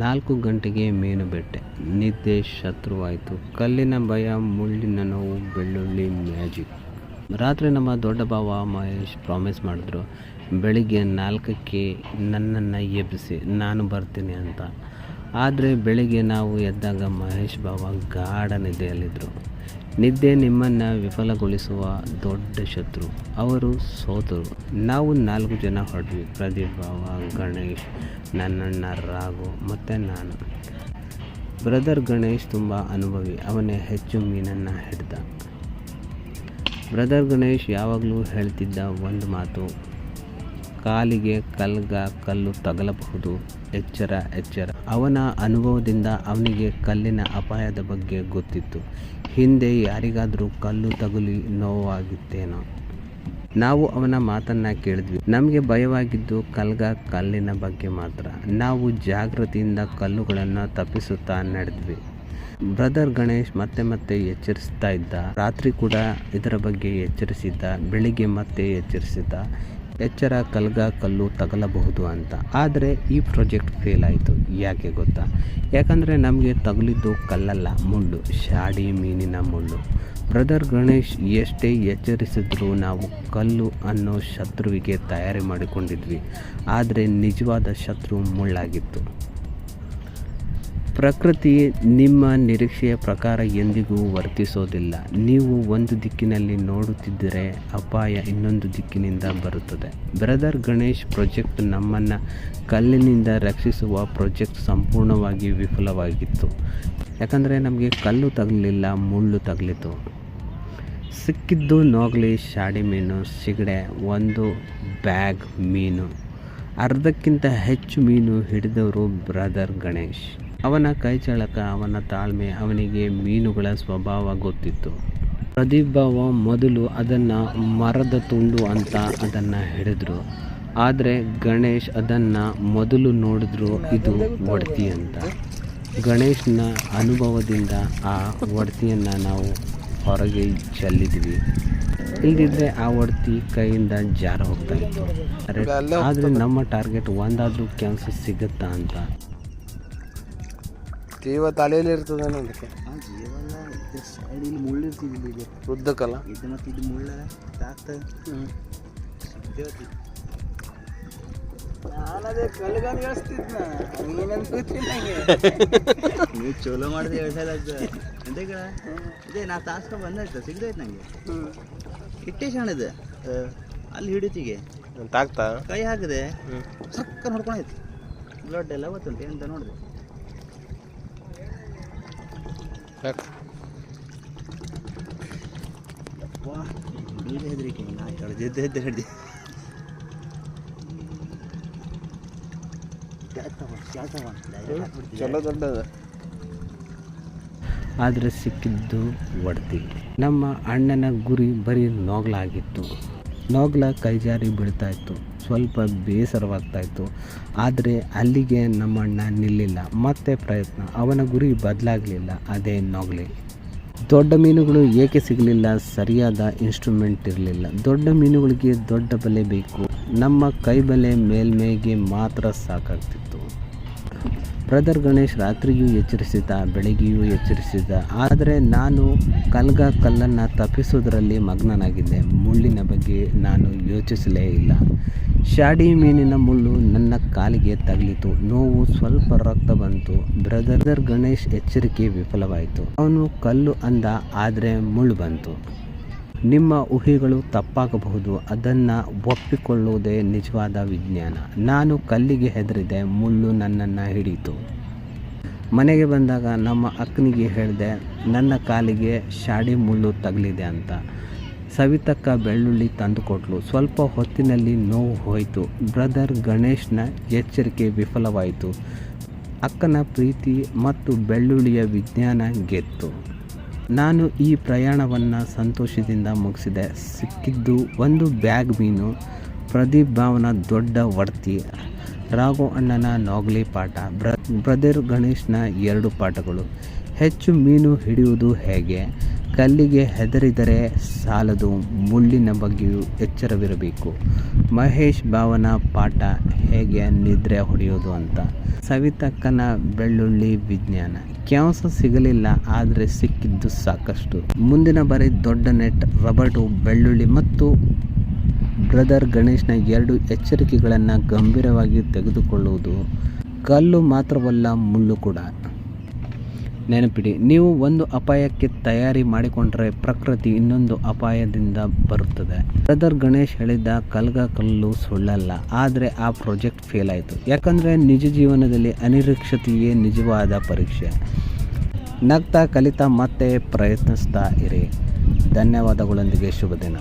4 ಗಂಟೆಗೆ ಮೀನು ಬಿಟ್ಟೆ. ನಿದ್ದೆ ಶತ್ರುವಾಯಿತು. ಕಲ್ಲಿನ ಭಯ, ಮುಳ್ಳಿನ ನೋವು, ಬೆಳ್ಳುಳ್ಳಿ ಮ್ಯಾಜಿಕ್. ರಾತ್ರಿ ನಮ್ಮ ದೊಡ್ಡ ಭಾವ ಮಹೇಶ್ ಪ್ರಾಮಿಸ್ ಮಾಡಿದ್ರು, ಬೆಳಿಗ್ಗೆ 4ಕ್ಕೆ ನನ್ನನ್ನು ಎಬ್ಬಿಸಿ, ನಾನು ಬರ್ತೀನಿ ಅಂತ. ಆದರೆ ಬೆಳಿಗ್ಗೆ ನಾವು ಎದ್ದಾಗ ಮಹೇಶ್ ಭಾವ ಗಾಢ ನಿದ್ದೆಯಲ್ಲಿದ್ದರು. ನಿದ್ದೆ ನಿಮ್ಮನ್ನು ವಿಫಲಗೊಳಿಸುವ ದೊಡ್ಡ ಶತ್ರು. ಅವರು ಸೋತರು. ನಾವು 4 ಜನ ಹೊರಟ್ವಿ. ಪ್ರದೀಪ್ ಭಾವ, ಗಣೇಶ್, ನನ್ನಣ್ಣ ರಾಘು ಮತ್ತು ನಾನು. ಬ್ರದರ್ ಗಣೇಶ್ ತುಂಬ ಅನುಭವಿ. ಅವನೇ ಹೆಚ್ಚು ಮೀನನ್ನು ಹಿಡ್ದ. ಬ್ರದರ್ ಗಣೇಶ್ ಯಾವಾಗಲೂ ಹೇಳ್ತಿದ್ದ ಒಂದು ಮಾತು, ಕಾಲಿಗೆ ಕಲ್ಲು ತಗಲಬಹುದು, ಎಚ್ಚರ ಎಚ್ಚರ. ಅವನ ಅನುಭವದಿಂದ ಅವನಿಗೆ ಕಲ್ಲಿನ ಅಪಾಯದ ಬಗ್ಗೆ ಗೊತ್ತಿತ್ತು. ಹಿಂದೆ ಯಾರಿಗಾದರೂ ಕಲ್ಲು ತಗುಲಿ ನೋವಾಗಿತ್ತೇನೋ. ನಾವು ಅವನ ಮಾತನ್ನು ಕೇಳಿದ್ವಿ. ನಮಗೆ ಭಯವಾಗಿದ್ದು ಕಲ್ಲಿನ ಬಗ್ಗೆ ಮಾತ್ರ. ನಾವು ಜಾಗೃತಿಯಿಂದ ಕಲ್ಲುಗಳನ್ನು ತಪ್ಪಿಸುತ್ತಾ ನಡೆದ್ವಿ. ಬ್ರದರ್ ಗಣೇಶ್ ಮತ್ತೆ ಎಚ್ಚರಿಸ್ತಾ ಇದ್ದ. ರಾತ್ರಿ ಕೂಡ ಇದರ ಬಗ್ಗೆ ಎಚ್ಚರಿಸಿದ್ದ. ಬೆಳಿಗ್ಗೆ ಮತ್ತೆ ಎಚ್ಚರಿಸಿದ್ದ, ಎಚ್ಚರ, ಕಲ್ಲು ತಗಲಬಹುದು ಅಂತ. ಆದರೆ ಈ ಪ್ರಾಜೆಕ್ಟ್ ಫೇಲ್ ಆಯಿತು. ಯಾಕೆ ಗೊತ್ತಾ? ಯಾಕಂದರೆ ನಮಗೆ ತಗುಲಿದ್ದು ಕಲ್ಲಲ್ಲ, ಮುಳ್ಳು, ಶಾಡಿ ಮೀನಿನ ಮುಳ್ಳು. ಬ್ರದರ್ ಗಣೇಶ್ ಎಷ್ಟೇ ಎಚ್ಚರಿಸಿದ್ರೂ ನಾವು ಕಲ್ಲು ಅನ್ನೋ ಶತ್ರುವಿಗೆ ತಯಾರಿ ಮಾಡಿಕೊಂಡಿದ್ವಿ. ಆದರೆ ನಿಜವಾದ ಶತ್ರು ಮುಳ್ಳಾಗಿತ್ತು. ಪ್ರಕೃತಿ ನಿಮ್ಮ ನಿರೀಕ್ಷೆಯ ಪ್ರಕಾರ ಎಂದಿಗೂ ವರ್ತಿಸೋದಿಲ್ಲ. ನೀವು ಒಂದು ದಿಕ್ಕಿನಲ್ಲಿ ನೋಡುತ್ತಿದ್ದರೆ ಅಪಾಯ ಇನ್ನೊಂದು ದಿಕ್ಕಿನಿಂದ ಬರುತ್ತದೆ. ಬ್ರದರ್ ಗಣೇಶ್ ಪ್ರಾಜೆಕ್ಟ್ ನಮ್ಮನ್ನು ಕಲ್ಲಿನಿಂದ ರಕ್ಷಿಸುವ ಪ್ರಾಜೆಕ್ಟ್ ಸಂಪೂರ್ಣವಾಗಿ ವಿಫಲವಾಗಿತ್ತು. ಯಾಕಂದರೆ ನಮಗೆ ಕಲ್ಲು ತಗಲಿಲ್ಲ, ಮುಳ್ಳು ತಗಲಿತು. ಸಿಕ್ಕಿದ್ದು ನೋಗ್ಲಿ, ಶಾಡಿ ಮೀನು, ಸಿಗಡೆ, ಒಂದು ಬ್ಯಾಗ್ ಮೀನು. ಅರ್ಧಕ್ಕಿಂತ ಹೆಚ್ಚು ಮೀನು ಹಿಡಿದವರು ಬ್ರದರ್ ಗಣೇಶ್. ಅವನ ಕೈಚಳಕ, ಅವನ ತಾಳ್ಮೆ, ಅವನಿಗೆ ಮೀನುಗಳ ಸ್ವಭಾವ ಗೊತ್ತಿತ್ತು. ಪ್ರದೀಪ್ ಭಾವ ಮೊದಲು ಅದನ್ನು ಮರದ ತುಂಡು ಅಂತ ಅದನ್ನು ಹಿಡಿದ್ರು. ಆದರೆ ಗಣೇಶ್ ಅದನ್ನು ಮೊದಲು ನೋಡಿದ್ರು ಇದು ಒಡ್ತಿ ಅಂತ. ಗಣೇಶನ ಅನುಭವದಿಂದ ಆ ಒಡ್ತಿಯನ್ನು ನಾವು ಹೊರಗೆ ಚೆಲ್ಲಿದ್ವಿ. ಇಲ್ದಿದ್ರೆ ಆ ಒಡ್ತಿ ಕೈಯಿಂದ ಜಾರ ಹೋಗ್ತಾ ಇತ್ತು. ಆದರೆ ನಮ್ಮ ಟಾರ್ಗೆಟ್ ಒಂದಾದರೂ ಕೆಲಸ ಸಿಗುತ್ತಾ ಅಂತ. ಜೀವ ತಲೆಯಲ್ಲಿ ಇರ್ತದೆ ಅದಕ್ಕೆ. ಜೀವಲ್ಲ ಇದು ಸೈಡಲ್ಲಿ ಮುಳ್ಳು ಇರ್ತಿದ್ದಿಲ್ಲ, ಇದು ಉದ್ದಕ್ಕಲ್ಲ ಇದು ಮತ್ತು ಇದು ಮುಳ್ಳ ತಾಗ್ತದೆ. ನಾನದೇ ಕಲ್ಗನ್ ಹೇಳ್ತಿದ್ನ, ಏನಂತ ನೀವು ಚಲೋ ಮಾಡಿದ್ರೆ ಹೇಳ್ಸಲ್ಲ ಅಂದಾಗ ಇದೇ ನಾ ತಾಸ್ಕೊಂಡು ಬಂದಾಯ್ತು, ಸಿಗ್ದೈತೆ ನನಗೆ. ಇಟ್ಟೆ ಶಾಣದ ಅಲ್ಲಿ ಹಿಡಿತಿಗೆ ತಾಗ್ತಾ ಕೈ ಹಾಕಿದೆ, ಸಕ್ಕ ನೋಡ್ಕೊಂಡಾಯ್ತು, ಬ್ಲಡ್ ಎಲ್ಲ ಗೊತ್ತುಂಟು ಅಂತ ನೋಡಿದೆ. ನೀರು ಹೆದರಿಕೆ, ನಾ ಎದ್ದು ಹಿಡ್ದು ಚಲೋ ದೊಡ್ಡದ. ಆದರೆ ಸಿಕ್ಕಿದ್ದು ಒಡ್ತಿ. ನಮ್ಮ ಅಣ್ಣನ ಗುರಿ ಬರೀ ನೋಗ್ಲಾಗಿತ್ತು. ನೋಗ್ಲ ಕೈಜಾರಿ ಬೀಳ್ತಾ ಇತ್ತು. ಸ್ವಲ್ಪ ಬೇಸರವಾಗ್ತಾಯಿತ್ತು. ಆದರೆ ಅಲ್ಲಿಗೆ ನಮ್ಮಣ್ಣ ನಿಲ್ಲಿಲ್ಲ. ಮತ್ತೆ ಪ್ರಯತ್ನ. ಅವನ ಗುರಿ ಬದಲಾಗಲಿಲ್ಲ, ಅದೇ ನೋಗ್ಲೆ. ದೊಡ್ಡ ಮೀನುಗಳು ಏಕೆ ಸಿಗಲಿಲ್ಲ? ಸರಿಯಾದ ಇನ್ಸ್ಟ್ರೂಮೆಂಟ್ ಇರಲಿಲ್ಲ. ದೊಡ್ಡ ಮೀನುಗಳಿಗೆ ದೊಡ್ಡ ಬಲೆ ಬೇಕು. ನಮ್ಮ ಕೈ ಬಲೆ ಮೇಲ್ಮೈಗೆ ಮಾತ್ರ ಸಾಕಾಗ್ತಿತ್ತು. ಬ್ರದರ್ ಗಣೇಶ್ ರಾತ್ರಿಯೂ ಎಚ್ಚರಿಸಿದ, ಬೆಳಗ್ಗೆಯೂ ಎಚ್ಚರಿಸಿದ. ಆದರೆ ನಾನು ಕಲ್ಲನ್ನು ತಪ್ಪಿಸೋದ್ರಲ್ಲಿ ಮಗ್ನನಾಗಿದ್ದೆ. ಮುಳ್ಳಿನ ಬಗ್ಗೆ ನಾನು ಯೋಚಿಸಲೇ ಇಲ್ಲ. ಶಾಡಿ ಮೀನಿನ ಮುಳ್ಳು ನನ್ನ ಕಾಲಿಗೆ ತಗಲಿತು. ನೋವು, ಸ್ವಲ್ಪ ರಕ್ತ ಬಂತು. ಬ್ರದರ್ ಗಣೇಶ್ ಎಚ್ಚರಿಕೆ ವಿಫಲವಾಯಿತು. ಅವನು ಕಲ್ಲು ಅಂದ, ಆದರೆ ಮುಳ್ಳು ಬಂತು. ನಿಮ್ಮ ಊಹೆಗಳು ತಪ್ಪಾಗಬಹುದು. ಅದನ್ನು ಒಪ್ಪಿಕೊಳ್ಳುವುದೇ ನಿಜವಾದ ವಿಜ್ಞಾನ. ನಾನು ಕಲ್ಲಿಗೆ ಹೆದರಿದೆ, ಮುಳ್ಳು ನನ್ನನ್ನು ಹಿಡಿಯಿತು. ಮನೆಗೆ ಬಂದಾಗ ನಮ್ಮ ಅಕ್ಕನಿಗೆ ಹೇಳಿದೆ, ನನ್ನ ಕಾಲಿಗೆ ಶಾಡಿ ಮುಳ್ಳು ತಗಲಿದೆ ಅಂತ. ಸವಿತಕ್ಕ ಬೆಳ್ಳುಳ್ಳಿ ತಂದುಕೊಟ್ಲು. ಸ್ವಲ್ಪ ಹೊತ್ತಿನಲ್ಲಿ ನೋವು ಹೋಯಿತು. ಬ್ರದರ್ ಗಣೇಶ್ನ ಎಚ್ಚರಿಕೆ ವಿಫಲವಾಯಿತು. ಅಕ್ಕನ ಪ್ರೀತಿ ಮತ್ತು ಬೆಳ್ಳುಳ್ಳಿಯ ವಿಜ್ಞಾನ ಗೆದ್ದು ನಾನು ಈ ಪ್ರಯಾಣವನ್ನು ಸಂತೋಷದಿಂದ ಮುಗಿಸಿದೆ. ಸಿಕ್ಕಿದ್ದು ಒಂದು ಬ್ಯಾಗ್ ಮೀನು, ಪ್ರದೀಪ್ ಭಾವನ ದೊಡ್ಡ ಒಡ್ತಿ, ರಾಘು ಅಣ್ಣನ ನೋಗ್ಲಿ ಪಾಠ, ಬ್ರದರ್ ಗಣೇಶ್ನ 2 ಪಾಠಗಳು. ಹೆಚ್ಚು ಮೀನು ಹಿಡಿಯುವುದು ಹೇಗೆ, ಕಲ್ಲಿಗೆ ಹೆದರಿದರೆ ಸಾಲದು, ಮುಳ್ಳಿನ ಬಗ್ಗೆಯೂ ಎಚ್ಚರವಿರಬೇಕು. ಮಹೇಶ್ ಭಾವನ ಪಾಠ ಹೇಗೆ ನಿದ್ರೆ ಹೊಡೆಯೋದು ಅಂತ. ಸವಿತಕ್ಕನ ಬೆಳ್ಳುಳ್ಳಿ ವಿಜ್ಞಾನ. ಕ್ಯಾನ್ಸ ಸಿಗಲಿಲ್ಲ, ಆದರೆ ಸಿಕ್ಕಿದ್ದು ಸಾಕಷ್ಟು. ಮುಂದಿನ ಬಾರಿ ದೊಡ್ಡ ನೆಟ್, ರಬರ್ಟು, ಬೆಳ್ಳುಳ್ಳಿ ಮತ್ತು ಬ್ರದರ್ ಗಣೇಶ್ನ 2 ಎಚ್ಚರಿಕೆಗಳನ್ನು ಗಂಭೀರವಾಗಿ ತೆಗೆದುಕೊಳ್ಳುವುದು. ಕಲ್ಲು ಮಾತ್ರವಲ್ಲ, ಮುಳ್ಳು ಕೂಡ. ನೆನಪಿಡಿ, ನೀವು ಒಂದು ಅಪಾಯಕ್ಕೆ ತಯಾರಿ ಮಾಡಿಕೊಂಡ್ರೆ ಪ್ರಕೃತಿ ಇನ್ನೊಂದು ಅಪಾಯದಿಂದ ಬರುತ್ತದೆ. ಬ್ರದರ್ ಗಣೇಶ್ ಹೇಳಿದ ಕಲ್ಲು ಸುಳ್ಳಲ್ಲ, ಆದರೆ ಆ ಪ್ರಾಜೆಕ್ಟ್ ಫೇಲ್ ಆಯಿತು. ಯಾಕಂದರೆ ನಿಜ ಜೀವನದಲ್ಲಿ ಅನಿರೀಕ್ಷತೆಯೇ ನಿಜವಾದ ಪರೀಕ್ಷೆ. ನಗ್ತಾ ಕಲಿತಾ ಮತ್ತೆ ಪ್ರಯತ್ನಿಸ್ತಾ ಇರಿ. ಧನ್ಯವಾದಗಳೊಂದಿಗೆ ಶುಭ ದಿನ.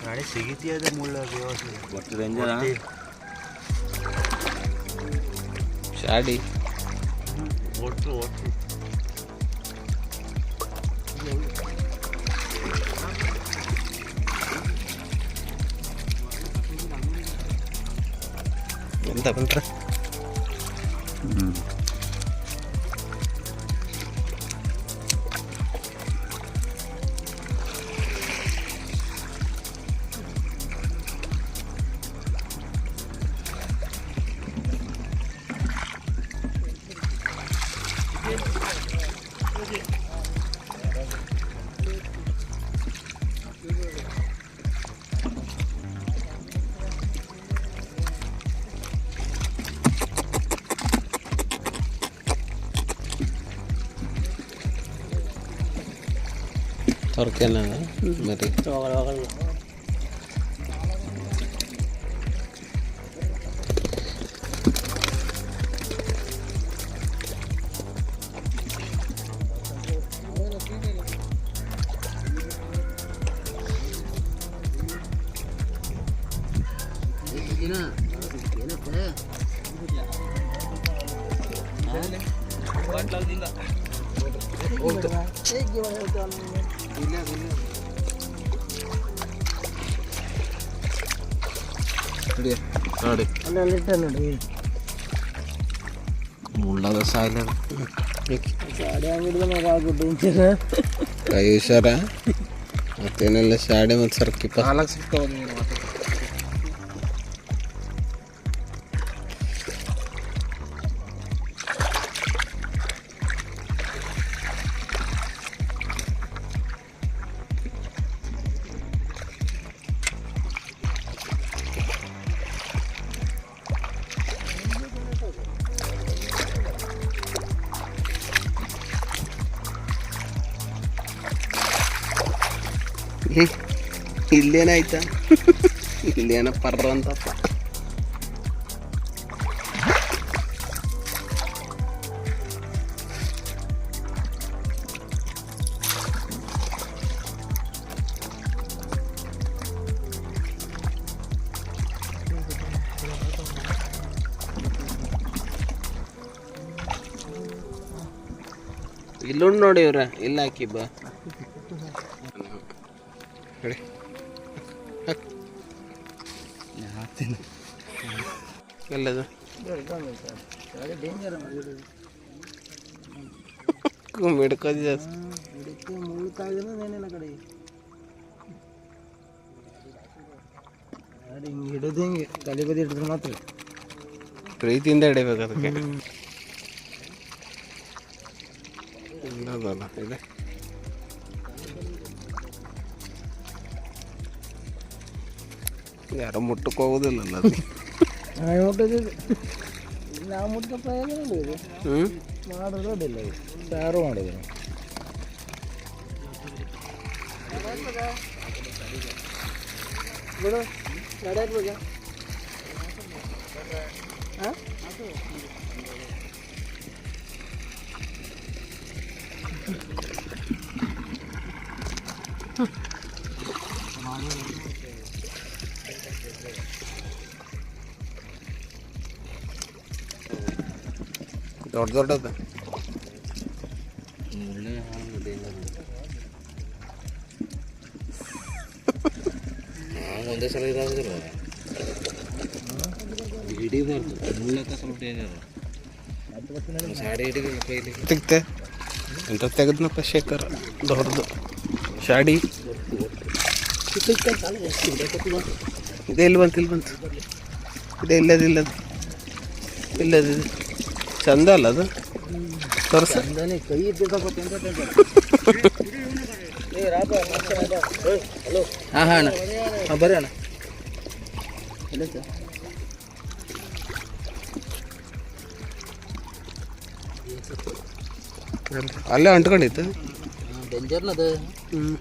ಗಾಡಿ ಸಿಗಿತಿಯದ ಮುಳ್ಳ ಒಟ್ಟು ರೇಂಜರ ಶಾಡಿ ಒಟ್ಟು ಎಂತ ಬಂತ್ರ ತೊರ್ಕೆನ ಮರಿ ನೋಡಿ ಮುಳ್ಳದ ಸಾಯಿಲ್ಲ ಹುಷಾರ ಮತ್ತೇನೆಲ್ಲ ಶಾಡೆ ಮತ್ತು ಸರ್ಕಿ ಹಾಲಾಗ ಸಿಗ್ತಾವ. ಇಲ್ಲೇನಾಯ್ತಾ ಇಲ್ಲೇನ ಪರ್ರ ಅಂತಪ್ಪ. ಇಲ್ಲೊಂದು ನೋಡಿ ಇವ್ರ ಇಲ್ಲ ಹಾಕಿ ಬಾ ಎಲ್ಲದು ಮಿಡ್ಕೋದು ಜಾಸ್ತಿ ಹಿಂಗೆ ಹಿಡಿದು ಹಿಂಗೆ ತಲೆ ಬದಿ ಹಿಡಿದ್ರೆ ಮಾತ್ರ ಪ್ರೀತಿಯಿಂದ ಹಿಡಿಬೇಕು ಅದಕ್ಕೆ. ಅದಲ್ಲ ಇದೆ ಯಾರೋ ಮುಟ್ಟಕ್ಕೆ ಹೋಗೋದಿಲ್ಲ ಅದು. ನಾವು ಮುದ್ದೆ ಪ್ರಯೋಗ ಹ್ಞೂ ಮಾಡೋದು ಅಡ್ಡಿಲ್ಲ ಸಾರು ಮಾಡಿದ್ರು ಬಿಡು ನಡೆಯಕ್ಕೆ ಬಗ್ಗೆ ಹಾಂ ದೊಡ್ಡ ದೊಡ್ಡದ ಒಂದೇ ಸಲ ಇದಾಗೋದಿಲ್ಲ ಹಿಡಿಬಾರ್ದು ಮುಳ್ಳಕ್ಕ ಸ್ವಲ್ಪ ಸಾಡಿ ಹಿಡಿಬೇಕು ಕೈಲಿ ತೆಗ್ತೆ ಎಂತ ತೆಗೆದ್ನಪ್ಪ ಶೇಖರ್ ದೊಡ್ಡದು ಶಾಡಿ ಇದೆ ಇಲ್ಲಿ ಬಂತು ಇದೆ ಇಲ್ಲದಿಲ್ಲದು ಇಲ್ಲದಿದೆ ಚಂದ ಅಲ್ಲ ಅದು ತೋರ್ಸ ಕೈ ಹಾಂ ಹಾಂ ಅಣ್ಣ ಹಾಂ ಬರ್ರಿ ಅಣ್ಣ ಇಲ್ಲ ಸರ್ ಅಲ್ಲೇ ಅಂಟ್ಕೊಂಡಿತ್ತು ಡೇಂಜರ್ನದು ಹ್ಞೂ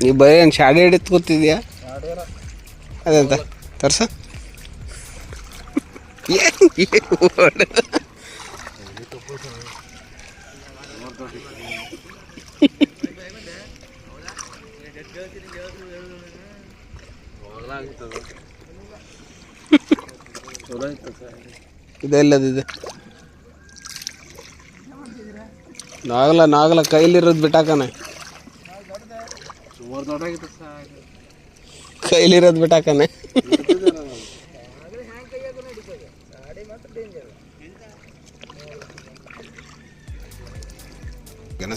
ನೀವು ಬರೀ ಏನು ಶಾಡಿ ಹಿಡಿದು ಕೂತಿದ್ಯಾ ಅದಂತ ತರ್ಸ ಇದೆಲ್ಲದಿದೆ ನಾಗಲ ಕೈಲಿರೋದು ಬಿಟ್ಟಾಕನೆ ಕೈಲಿರೋದು ಬಿಟ್ಟಾಕನೆ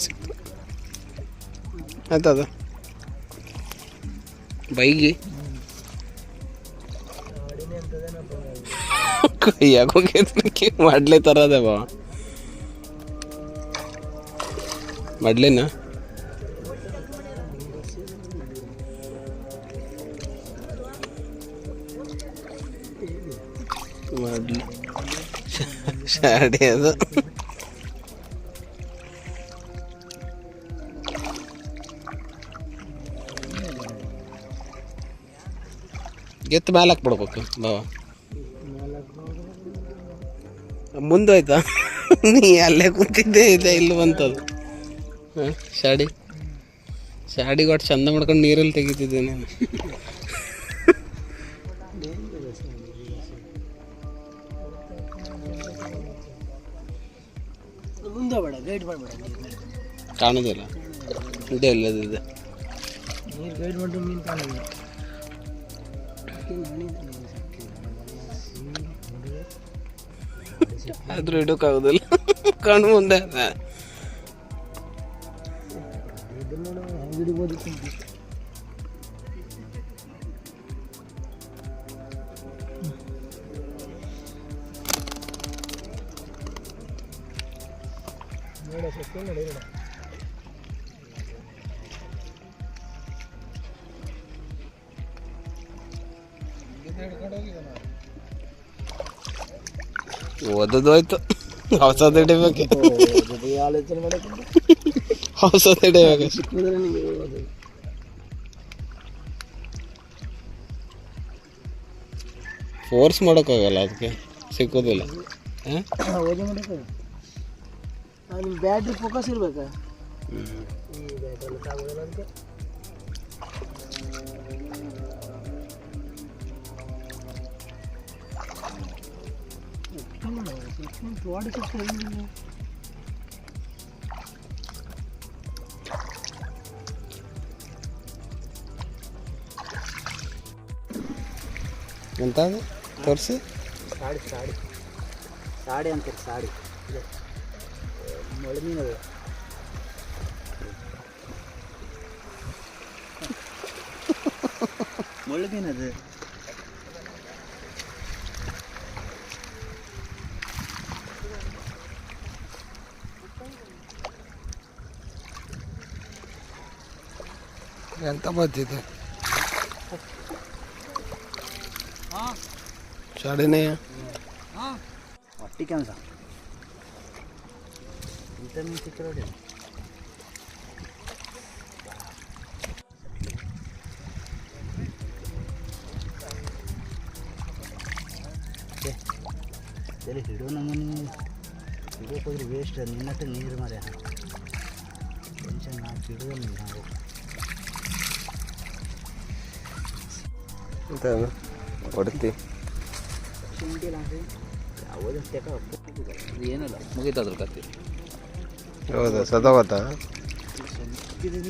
ಸಿಕ್ತು ಆಯ್ತದ ಬೈಗಿ ಕೈಯಾಗ ಮಾಡ್ಲೇ ತರದೆ ಬಾ ಮಾಡ್ಲೇನ ಮಾಡ್ಲಿ ಶಾಡಿ ಅದು ಎತ್ತು ಮೇಲೆ ಹಾಕ್ಬಿಡ್ಬೇಕು ಬಾವ ಮುಂದೋಯ್ತಾ ನೀ ಅಲ್ಲೇ ಕೂತಿದ್ದೆ ಇದೆ ಇಲ್ಲಿ ಬಂತದು ಹಾಂ ಶಾಡಿ ಒಟ್ಟು ಚಂದ ಮಾಡ್ಕೊಂಡು ನೀರಲ್ಲಿ ತೆಗಿತಿದ್ದೆ ನಾನು ಕಾಣೋದಿಲ್ಲ ಇದೆ ಇಲ್ಲದಿದೆ ನೀರು ಗೈಡ್ ಮಾಡಿ ಮೀನು ಕಾಣೋದಿಲ್ಲ ಆದ್ರೂ ಇಡೋಕ್ಕಾಗೋದಿಲ್ಲ ಕಣ್ಣು ಮುಂದೆ ಹಿಡಿಬೋದು ಓದೋದೋಯ್ತು ಹೊಸದು ಹಿಡಿಬೇಕು ಆಲೋಚನೆ ಮಾಡಕ್ಕೆ ಹೊಸದು ಹಿಡಿಬೇಕು ಸಿಕ್ಕಿದ್ರೆ ನಿಮಗೆ ಫೋರ್ಸ್ ಮಾಡೋಕ್ಕಾಗಲ್ಲ ಅದಕ್ಕೆ ಸಿಕ್ಕೋದಿಲ್ಲ ಓದಿ ಮಾಡೋಕ್ಕೆ ನಿಮ್ಮ ಬ್ಯಾಟ್ರಿ ಫೋಕಸ್ ಇರ್ಬೇಕಾ ಈಗ ಅದೆಲ್ಲ ತಗೊಳ್ಳಲ್ಲ ಅದಕ್ಕೆ ಎಂತ ಅದು ತೋರಿಸಿ. ಸಾಡಿ ಸಾಡಿ ಸಾಡಿ ಅಂತಾರೆ ಸಾಡಿ ಇದೆ ಮೊಳೆ ಮೀನದು ಮುಳ್ಳು ಮೀನದು ಎಂತ ಬರ್ತಿದೆ ಶಾಡಿನೇ ಒಟ್ಟಿ ಕೆಲಸ ಇಂಥ ಮೀನು ಸಿಕ್ಕಿರೋದು ಎಲ್ಲಿ ಹಿಡೋ ನಮ್ಮನ್ನು ಹಿಡಿಯೋಕೆ ಹೋದ್ರೆ ವೇಸ್ಟ್ ನಿನ್ನಟ್ಟು ನೀರು ಮರೆ ಟೆನ್ಷನ್ ನಾವು ಹಿಡಿದು ನಾವು ಹೊಡ್ತಿ ಶುಂಠಿಲ್ಲ ಏನಲ್ಲ ಮುಗಿತದ್ರ ಕತ್ತಿ ಹೌದಾ ಸದವತ್ತ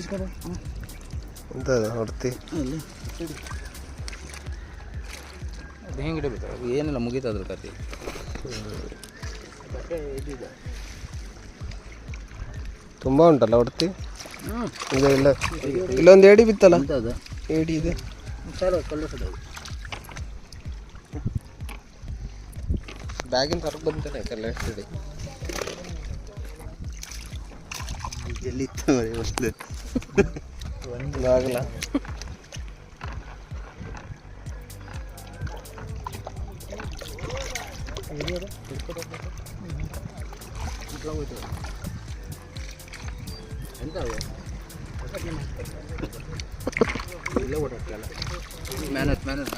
ಇಸ್ಕೊಬ ಎಂತ ಹೊಡ್ತಿ ಅಲ್ಲಿ ಅದು ಹೆಂಗೆ ಇಡಬೇಕು ಏನಿಲ್ಲ ಮುಗಿತದ್ರ ಕತ್ತಿ ಬಟ್ಟೆ ಇದಿದೆ ತುಂಬ ಉಂಟಲ್ಲ ಹೊಡ್ತಿ. ಇಲ್ಲ ಇಲ್ಲ ಇಲ್ಲೊಂದು ಏಡಿ ಬಿತ್ತಲ್ಲ, ಅದು ಏಡಿ ಇದೆ. ಸರ್ ಕಲ್ಲಸದ ಬ್ಯಾಗಿನ ಹೊರಗೆ ಬಂತಾನೆ ಕಲ್ಲ ಏಡಿ ಎಲ್ಲಿತ್ತು ಮರಿ ವಸ್ತು ಒಂದು ಆಗಲ್ಲ. ಎಂತ ಇಲ್ಲ ಓಡಾಡ್ತಲ್ಲ ಮ್ಯಾನೇಜ್ ಮ್ಯಾನೇಜ್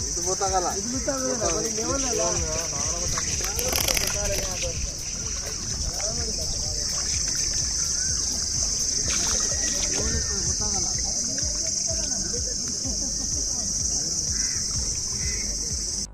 ಇದು ಗೊತ್ತಾಗಲ್ಲ. ಇದು